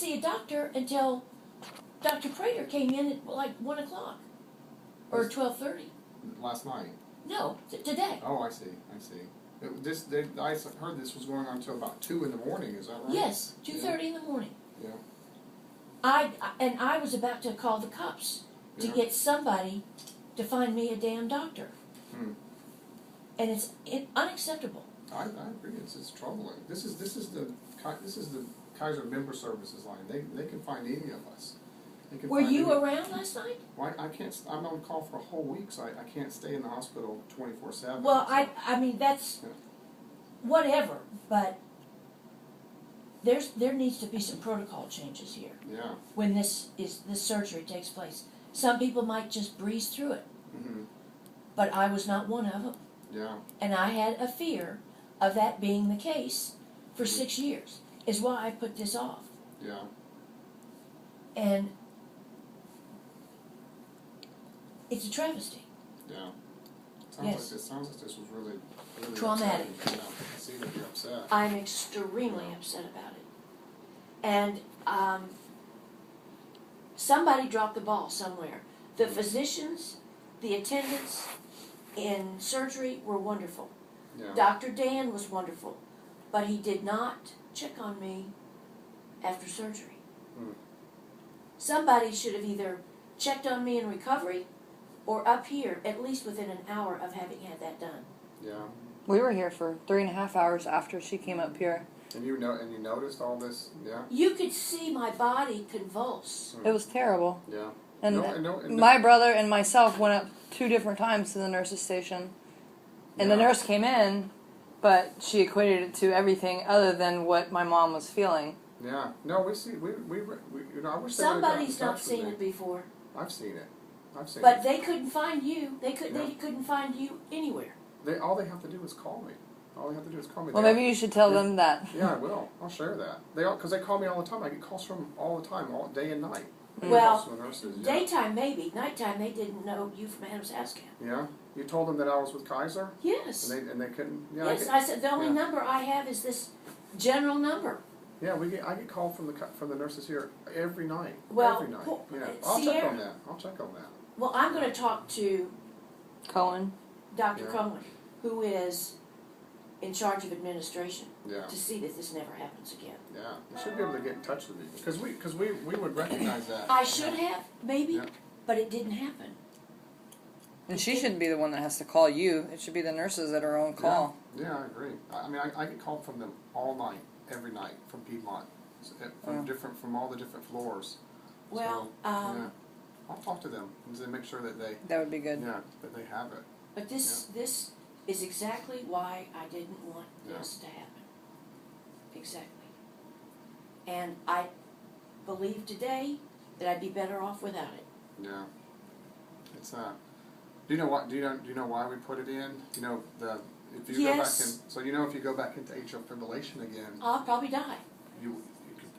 see a doctor until Dr. Prater came in at like 1 o'clock or 12:30. Last night? No, today. Oh, I see. I heard this was going on until about 2 in the morning. Is that right? Yes, 2:30 in the morning. Yeah. I was about to call the cops to get somebody to find me a damn doctor. And it's unacceptable. I agree. It's troubling. This is the Kaiser Member Services line. They can find any of us. Were you around last night? Well, I can't. I'm on call for a whole week, so I can't stay in the hospital 24/7. Well, so. I mean that's whatever, but there needs to be some protocol changes here. Yeah. When this surgery takes place, some people might just breeze through it, but I was not one of them. Yeah. And I had a fear of that being the case for 6 years. Is why I put this off. Yeah. And it's a travesty. Yeah. Sounds like this was really traumatic. Upsetting. Yeah, I see that you're upset. I'm extremely upset about it. And somebody dropped the ball somewhere. The physicians, the attendants in surgery were wonderful. Yeah. Dr. Dan was wonderful, but he did not check on me after surgery. Somebody should have either checked on me in recovery or up here, at least within an hour of having had that done. Yeah. We were here for 3.5 hours after she came up here. And you noticed all this? Yeah. You could see my body convulse. It was terrible. Yeah. And my brother and myself went up 2 different times to the nurse's station. And the nurse came in, but she equated it to everything other than what my mom was feeling. Yeah. No, we I wish somebody's not seen it before. I've seen it. But they couldn't find you. They couldn't find you anywhere. All they have to do is call me. Well, maybe you should tell them that. Yeah, I will. I'll share that. Because they call me all the time. I get calls from them all the time, all day and night. Well, nurses, daytime maybe. Nighttime they didn't know you from Adam's house camp. Yeah? You told them that I was with Kaiser? Yes. And they couldn't... Yeah, yes, I said the only number I have is this general number. Yeah, I get called from the nurses here every night. Well, every night. Yeah. I'll check on that. Well, I'm going to talk to Cohen. Dr. Cohen, who is in charge of administration, to see that this never happens again. Yeah, you should be able to get in touch with me because we would recognize that. I should have, maybe, but it didn't happen. And she shouldn't be the one that has to call you. It should be the nurses that are on call. Yeah, I agree. I mean, I get called from them all night, every night, from Piedmont, from all the different floors. Well, so, I'll talk to them and make sure that they... That would be good. Yeah, that they have it. But this is exactly why I didn't want this to happen. Exactly. And I believe today that I'd be better off without it. Yeah. It's Do you know what? Do you know why we put it in? You know if you go back in. So if you go back into atrial fibrillation again, I'll probably die.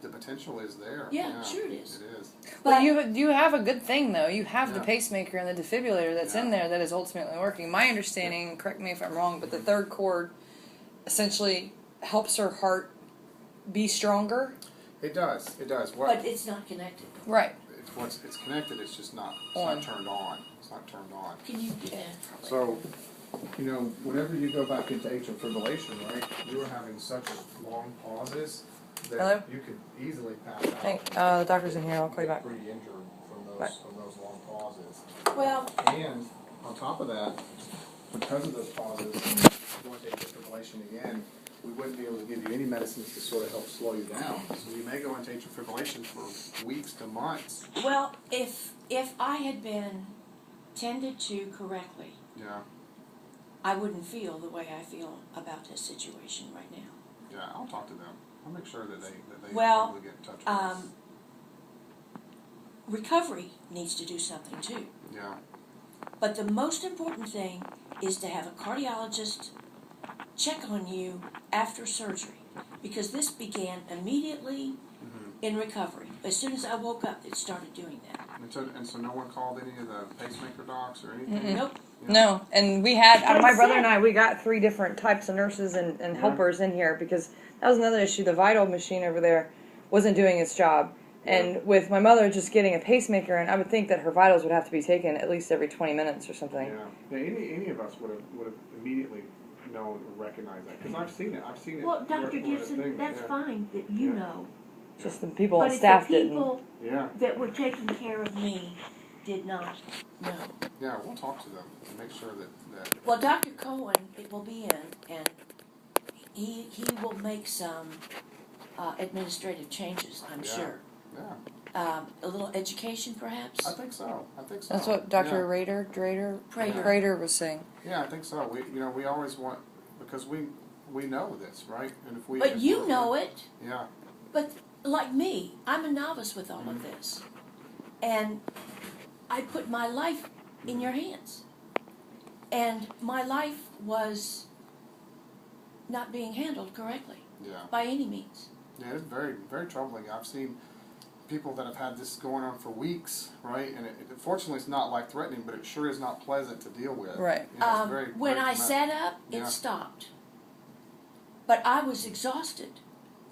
The potential is there. Yeah, sure it is. It is. But you have a good thing though. You have the pacemaker and the defibrillator that's in there that is ultimately working. My understanding, correct me if I'm wrong, but the third cord essentially helps her heart be stronger. It does. But it's not connected. Right. It's connected. It's just not. It's not turned on. It's not turned on. Can you? So, whenever you go back into atrial fibrillation, right, you were having such long pauses that you could easily pass out. The doctor's in here. I'll call you back. Pretty injured from those long pauses. Well. And on top of that, because of those pauses, going to atrial fibrillation again, we wouldn't be able to give you any medicines to sort of help slow you down. So you may go into atrial fibrillation for weeks to months. Well, if I had been tended to correctly, I wouldn't feel the way I feel about this situation right now. Yeah, I'll talk to them. I'll make sure that they get in touch with us. Recovery needs to do something too. Yeah. But the most important thing is to have a cardiologist check on you after surgery, because this began immediately in recovery. As soon as I woke up, it started doing that. And so no one called any of the pacemaker docs or anything? Nope. Yeah. No, and we had, my brother and I, we got 3 different types of nurses and helpers in here, because that was another issue. The vital machine over there, wasn't doing its job. And with my mother just getting a pacemaker, and I would think that her vitals would have to be taken at least every 20 minutes or something. Yeah. Any of us would have immediately known or recognized that, because I've seen it. Well, Dr. Gibson, that's fine that you know. Just the people But on if staff the didn't. people Yeah. that were taking care of me did not know. Yeah, we'll talk to them and make sure that Well, Dr. Cohen, it will be in, and he will make some administrative changes, I'm Yeah. sure. yeah. A little education, perhaps. I think so. That's what Dr. Yeah. Rader was saying. Yeah, I think so. We always want, because we know this, right? And if we. But you know it. Yeah. But like me, I'm a novice with all of this, and I put my life in your hands, and my life was not being handled correctly Yeah. by any means. Yeah, it's very, very troubling. I've seen people that have had this going on for weeks, right? And fortunately, it's not life-threatening, but it sure is not pleasant to deal with. Right. You know, it's very, When very I traumatic. sat up, it Yeah. stopped. But I was exhausted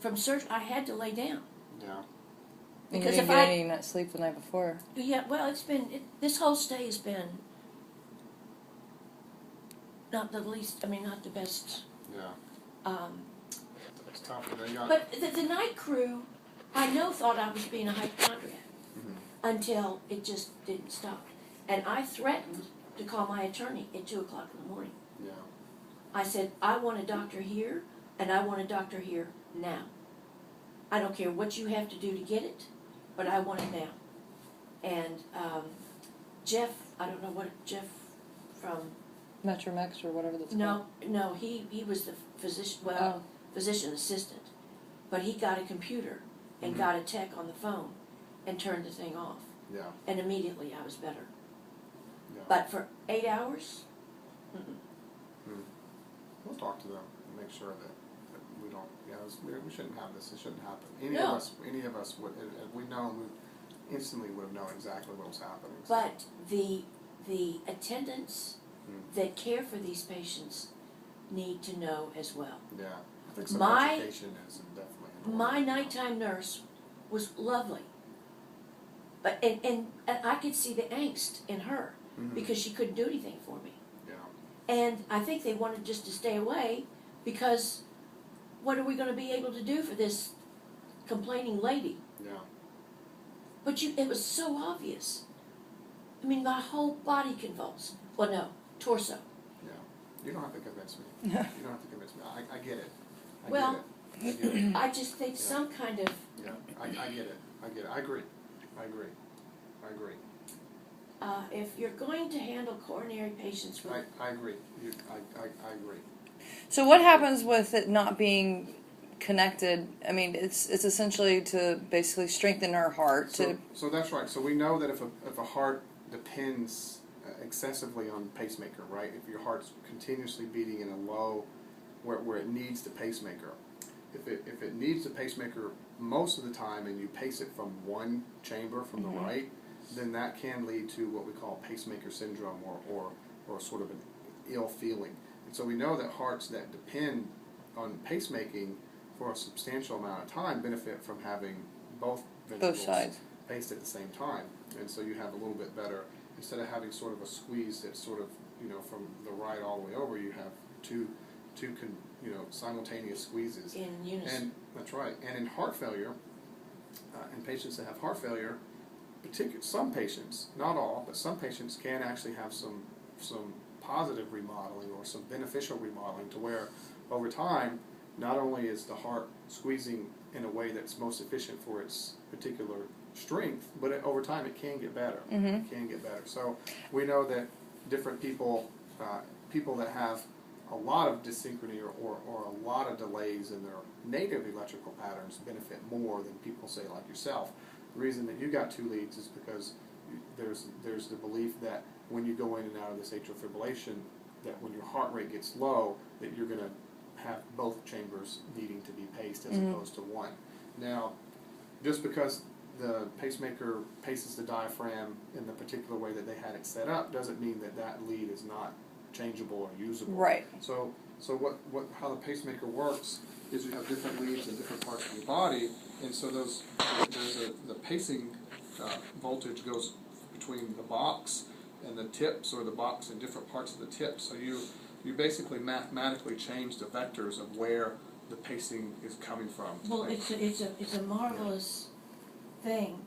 from surgery. I had to lay down. Yeah. And Because you if didn't get I- any night sleep the night before. Yeah, well, this whole stay has been not the least, not the best. Yeah. It's tough. You know, you got, But the night crew, I know, thought I was being a hypochondriac Mhm. until it just didn't stop. And I threatened to call my attorney at 2 o'clock in the morning. Yeah. I said, I want a doctor here, and I want a doctor here now. I don't care what you have to do to get it, but I want it now. And Jeff, I don't know what, Jeff from, Metromex or whatever that's called. no, he was the physician, Oh. physician assistant. But he got a computer and Mhm. got a tech on the phone and turned the thing off. Yeah. And immediately I was better. Yeah. But for 8 hours, mm-mm. We'll talk to them and make sure that we don't. Yeah, we shouldn't have this. It shouldn't happen. Any No. of us would. If we know, we instantly would have known exactly what was happening. But the attendants Mm. that care for these patients need to know as well. Yeah. I think some My- education is definitely. My nighttime nurse was lovely, but and I could see the angst in her Mhm. because she couldn't do anything for me, Yeah. and I think they wanted just to stay away because what are we going to be able to do for this complaining lady? Yeah. But it was so obvious. My whole body convulsed. Well, no, torso. Yeah. You don't have to convince me. You don't have to convince me. I get it. I Well, get it. I get it. I just think some kind of Yeah. I get it. I get it. I agree. if you're going to handle coronary patients with I agree. I agree. So what happens with it not being connected? It's essentially to basically strengthen our heart. So that's right. So we know that if a heart depends excessively on pacemaker, right? If your heart's continuously beating in a low, where it needs the pacemaker, if it needs the pacemaker most of the time, and you pace it from one chamber from the right, then that can lead to what we call pacemaker syndrome, or sort of an ill feeling. And so we know that hearts that depend on pacemaking for a substantial amount of time benefit from having both ventricles sides paced at the same time. And so you have a little bit better, instead of having sort of a squeeze that's sort of, from the right all the way over, you have two simultaneous squeezes. in unison. And that's right. And in heart failure, in patients that have heart failure, some patients, not all, but some patients can actually have some positive remodeling or some beneficial remodeling, to where over time, not only is the heart squeezing in a way that's most efficient for its particular strength, but over time it can get better. It can get better. So we know that different people that have a lot of dysynchrony or a lot of delays in their native electrical patterns benefit more than people, say, like yourself. The reason that you got 2 leads is because there's the belief that when you go in and out of this atrial fibrillation, that when your heart rate gets low, that you're going to have both chambers needing to be paced as opposed to one. Now, just because the pacemaker paces the diaphragm in the particular way that they had it set up doesn't mean that lead is not changeable or usable. Right. So how the pacemaker works is you have different leads in different parts of your body, And so the pacing voltage goes between the box and the tips, or the box and different parts of the tip. So you basically mathematically change the vectors of where the pacing is coming from. Well, it's a marvelous thing